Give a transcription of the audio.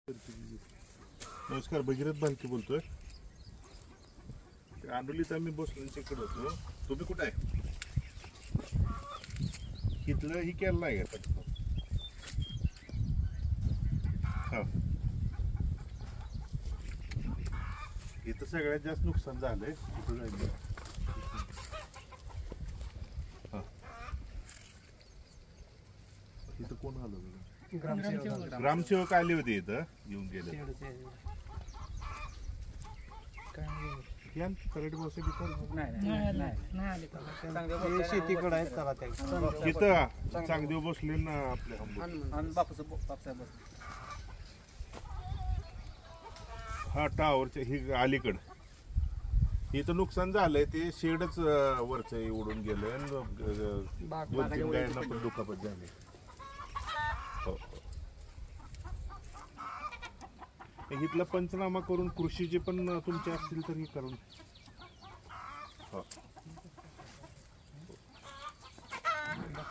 नमस्कार, भगीरथ भालके बोलतोय. आंडोलीत आम्ही बसलोंच्याकडे होतो. तुम्ही कुठे आहे? इथलं ही केलं नाही का? हा, इथं सगळ्यात जास्त नुकसान झालंय. इथं जाईल. हा, इथं कोण आलं? ग्रामसेवक आले होते, इथं येऊन गेले. शेतीकडे आहेत चला त्या इथं चांगदेव बसले ना आपल्या. हा, टावरच्या ही अलीकड इथं नुकसान झालंय. ते शेडच वरच उडून गेलं आणि 2-3 गायांना पण दुखापत झाली. हो, इथला पंचनामा करून कृषीचे पण तुमचे असतील तर हे करून. हो.